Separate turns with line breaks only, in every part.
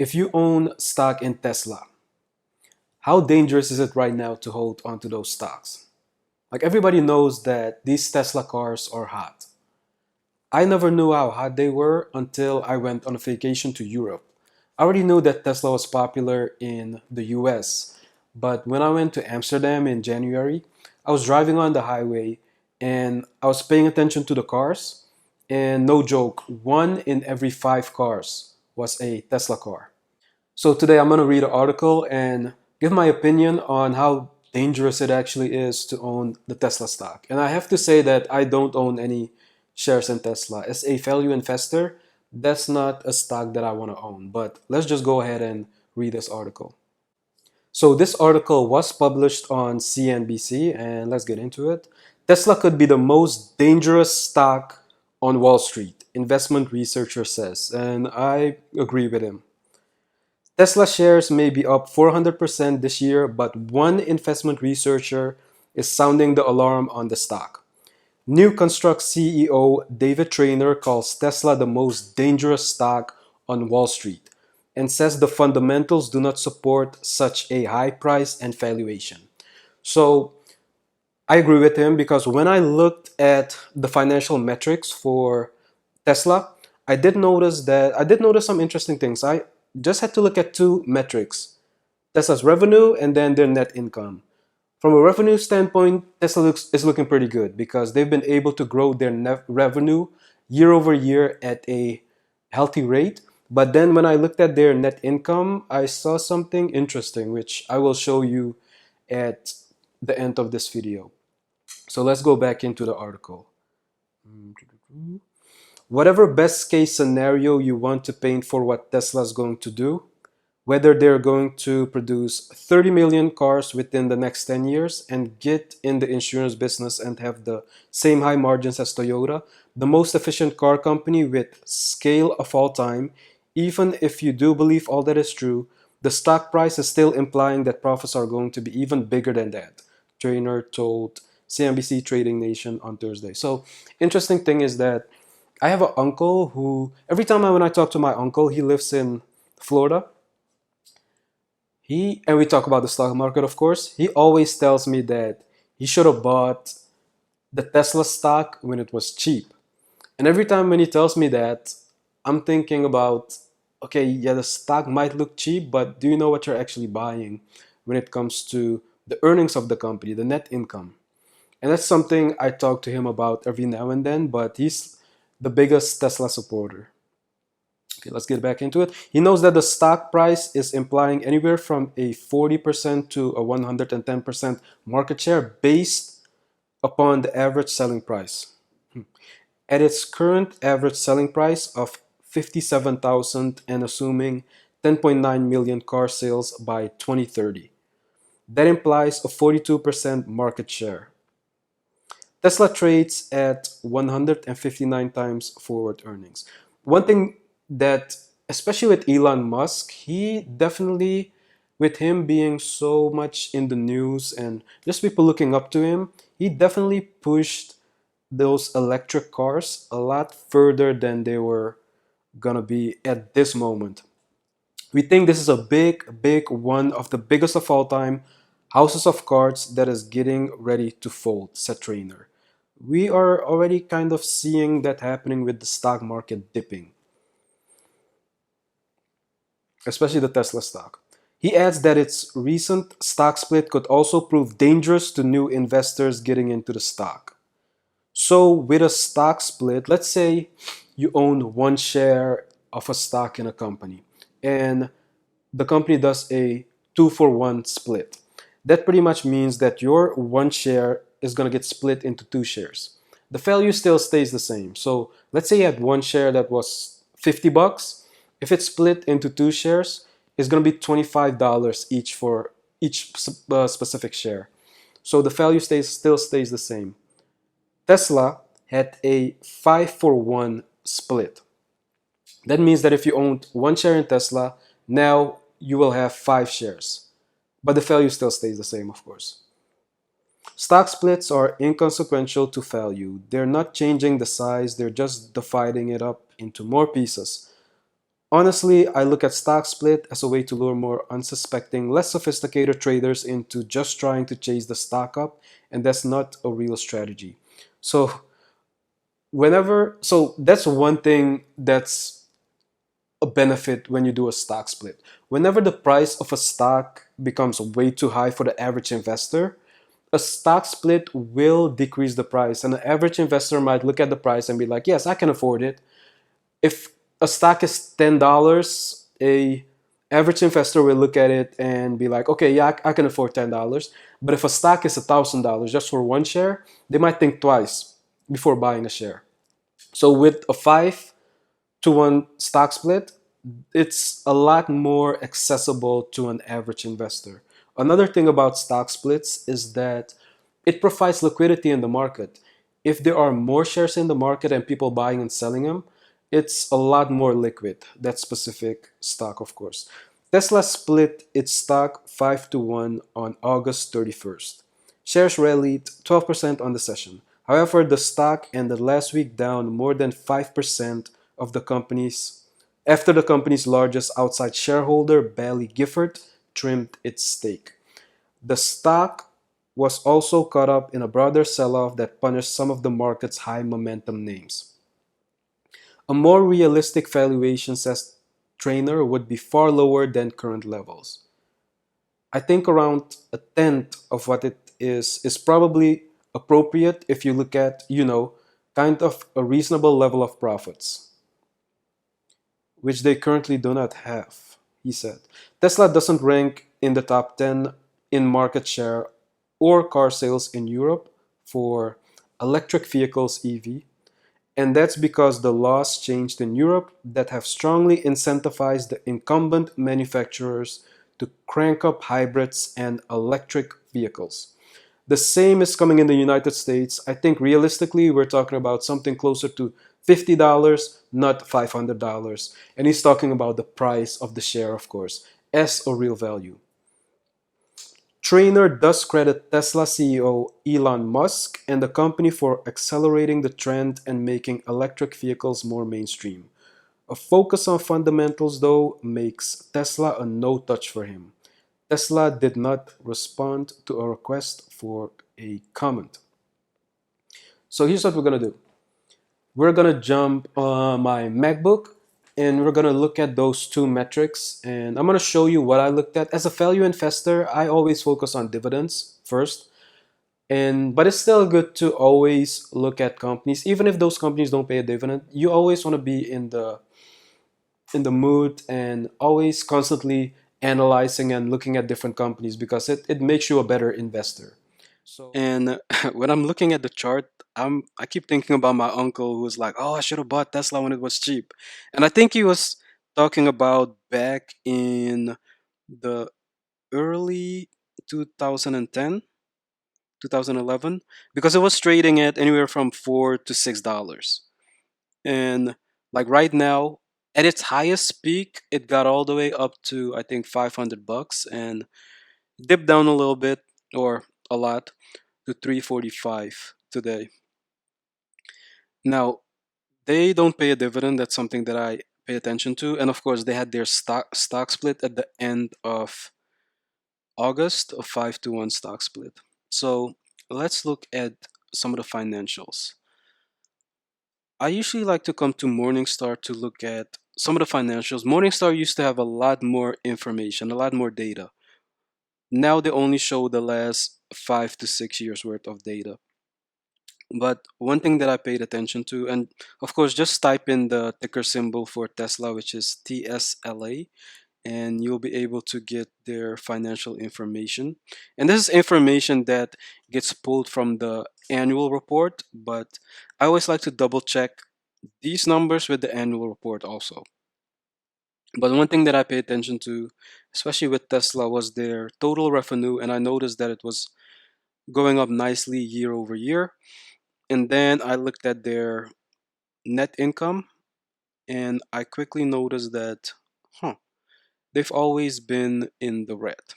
If you own stock in Tesla, how dangerous is it right now to hold onto those stocks? Like everybody knows that these Tesla cars are hot. I never knew how hot they were until I went on a vacation to Europe. I already knew that Tesla was popular in the US, but when I went to Amsterdam in January, I was driving on the highway and I was paying attention to the cars, and no joke, one in every five cars was a Tesla car. So today I'm going to read an article and give my opinion on how dangerous it actually is to own the Tesla stock. And I have to say that I don't own any shares in Tesla. As a value investor, that's not a stock that I want to own. But let's just go ahead and read this article. So this article was published on CNBC, and let's get into it. Tesla could be the most dangerous stock on Wall Street, investment researcher says, and I agree with him. Tesla shares may be up 400% this year, but one investment researcher is sounding the alarm on the stock. New Construct CEO David Traynor calls Tesla the most dangerous stock on Wall Street and says the fundamentals do not support such a high price and valuation. So I agree with him because when I looked at the financial metrics for Tesla, I did notice some interesting things. I just had to look at two metrics: Tesla's revenue and then their net income. From a revenue standpoint, is looking pretty good because they've been able to grow their net revenue year over year at a healthy rate. But then when I looked at their net income, I saw something interesting, which I will show you at the end of this video. So let's go back into the article. Whatever best case scenario you want to paint for what Tesla is going to do, whether they're going to produce 30 million cars within the next 10 years and get in the insurance business and have the same high margins as Toyota, the most efficient car company with scale of all time, even if you do believe all that is true, the stock price is still implying that profits are going to be even bigger than that, Trainer told CNBC Trading Nation on Thursday. So, interesting thing is that I have an uncle who, every time when I talk to my uncle, he lives in Florida. And we talk about the stock market, of course. He always tells me that he should have bought the Tesla stock when it was cheap. And every time when he tells me that, I'm thinking about, okay, yeah, the stock might look cheap, but do you know what you're actually buying when it comes to the earnings of the company, the net income? And that's something I talk to him about every now and then, but he's the biggest Tesla supporter. Okay, let's get back into it. He knows that the stock price is implying anywhere from a 40% to a 110% market share based upon the average selling price. At its current average selling price of 57,000 and assuming 10.9 million car sales by 2030. That implies a 42% market share. Tesla trades at 159 times forward earnings. One thing that, especially with Elon Musk, he definitely, with him being so much in the news and just people looking up to him, he definitely pushed those electric cars a lot further than they were gonna be at this moment. We think this is a big one of the biggest of all time houses of cards that is getting ready to fold, said Trainer. We are already kind of seeing that happening with the stock market dipping, especially the Tesla stock. He adds that its recent stock split could also prove dangerous to new investors getting into the stock. So, with a stock split, let's say you own one share of a stock in a company and the company does a 2-for-1 split. That pretty much means that your one share is going to get split into two shares. The value still stays the same. So let's say you had one share that was 50 bucks. If it's split into two shares, it's going to be $25 each for each specific share. So the value still stays the same. Tesla had a 5-for-1 split. That means that if you owned one share in Tesla, now you will have 5 shares. But the value still stays the same, of course. Stock splits are inconsequential to value. They're not changing the size, they're just dividing it up into more pieces. Honestly, I look at stock split as a way to lure more unsuspecting, less sophisticated traders into just trying to chase the stock up, and that's not a real strategy. So, that's one thing that's a benefit when you do a stock split. Whenever the price of a stock becomes way too high for the average investor, a stock split will decrease the price. And the average investor might look at the price and be like, yes, I can afford it. If a stock is $10, a average investor will look at it and be like, okay, yeah, I can afford $10. But if a stock is $1,000 just for one share, they might think twice before buying a share. So with a 5-to-1 stock split, it's a lot more accessible to an average investor. Another thing about stock splits is that it provides liquidity in the market. If there are more shares in the market and people buying and selling them, it's a lot more liquid. That specific stock, of course. Tesla split its stock 5-to-1 on August 31st. Shares rallied 12% on the session. However, the stock ended last week down more than 5% of the company's after the company's largest outside shareholder, Baillie Gifford, trimmed its stake. The stock was also caught up in a broader sell-off that punished some of the market's high momentum names. A more realistic valuation says Trainer would be far lower than current levels. I think around a tenth of what it is probably appropriate if you look at, kind of a reasonable level of profits, which they currently do not have, he said. Tesla doesn't rank in the top 10 in market share or car sales in Europe for electric vehicles EV, and that's because the laws changed in Europe that have strongly incentivized the incumbent manufacturers to crank up hybrids and electric vehicles. The same is coming in the United States. I think realistically, we're talking about something closer to $50, not $500. And he's talking about the price of the share, of course, as a real value. Trainer does credit Tesla CEO Elon Musk and the company for accelerating the trend and making electric vehicles more mainstream. A focus on fundamentals, though, makes Tesla a no touch for him. Tesla did not respond to a request for a comment. So here's what we're going to do. We're going to jump on my MacBook and we're going to look at those two metrics. And I'm going to show you what I looked at. As a value investor, I always focus on dividends first. But it's still good to always look at companies, even if those companies don't pay a dividend. You always want to be in the mood and always constantly analyzing and looking at different companies because it makes you a better investor. And when I'm looking at the chart, I keep thinking about my uncle who's like, "Oh, I should have bought Tesla when it was cheap," and I think he was talking about back in the early 2010, 2011, because it was trading at anywhere from $4 to $6, and like right now, at its highest peak, it got all the way up to I think $500 and dipped down a little bit or a lot to 345 today. Now, they don't pay a dividend. That's something that I pay attention to. And of course, they had their stock split at the end of August, a 5-to-1 stock split. So let's look at some of the financials. I usually like to come to Morningstar to look at some of the financials. Morningstar used to have a lot more information, a lot more data. Now they only show the last 5 to 6 years worth of data. But one thing that I paid attention to, and of course, just type in the ticker symbol for Tesla, which is TSLA, and you'll be able to get their financial information. And this is information that gets pulled from the annual report, but I always like to double check these numbers with the annual report also. But one thing that I pay attention to, especially with Tesla, was their total revenue, and I noticed that it was going up nicely year over year. And then I looked at their net income and I quickly noticed that, they've always been in the red.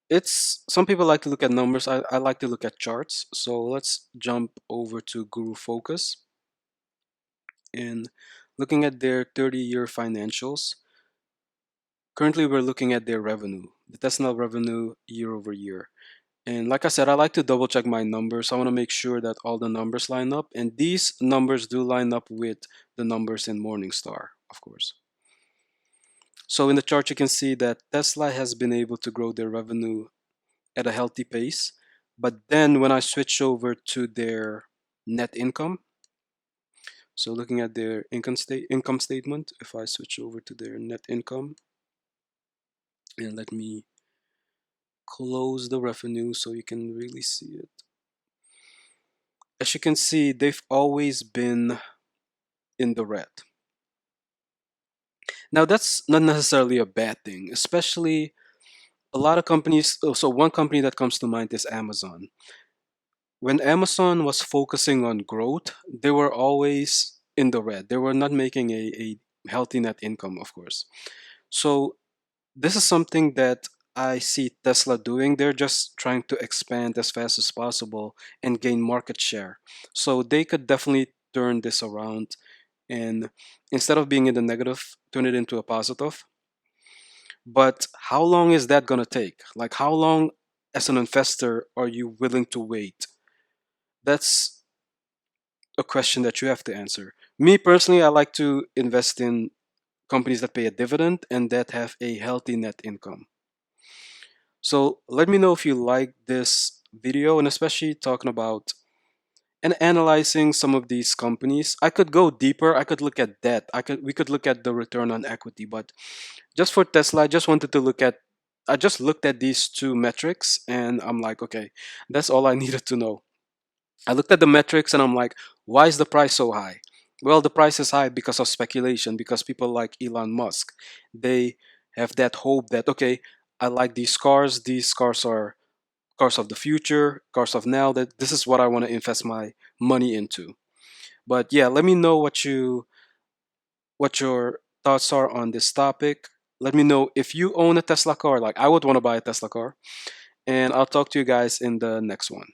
It's some people like to look at numbers. I like to look at charts. So let's jump over to Guru Focus and Looking at their 30-year financials, currently we're looking at their revenue, the Tesla revenue year over year. And like I said, I like to double check my numbers. I want to make sure that all the numbers line up. And these numbers do line up with the numbers in Morningstar, of course. So in the chart, you can see that Tesla has been able to grow their revenue at a healthy pace. But then when I switch over to their net income, so looking at their income statement, if I switch over to their net income, and let me close the revenue so you can really see it. As you can see, they've always been in the red. Now, that's not necessarily a bad thing, especially a lot of companies. So, one company that comes to mind is Amazon. When Amazon was focusing on growth, they were always in the red. They were not making a healthy net income, of course. So, this is something that I see Tesla doing. They're just trying to expand as fast as possible and gain market share. So, they could definitely turn this around and instead of being in the negative, turn it into a positive. But how long is that going to take? Like, how long as an investor are you willing to wait? That's a question that you have to answer. Me personally, I like to invest in companies that pay a dividend and that have a healthy net income. So let me know if you like this video and especially talking about and analyzing some of these companies. I could go deeper. I could look at debt. We could look at the return on equity, but just for Tesla, I just wanted to look at I just looked at these two metrics and I'm like, okay, that's all I needed to know. I looked at the metrics and I'm like, why is the price so high? Well, the price is high because of speculation, because people like Elon Musk, they have that hope that, okay, I like these cars. These cars are cars of the future, cars of now, that this is what I want to invest my money into. But yeah, let me know what your thoughts are on this topic. Let me know if you own a Tesla car. Like I would want to buy a Tesla car. And I'll talk to you guys in the next one.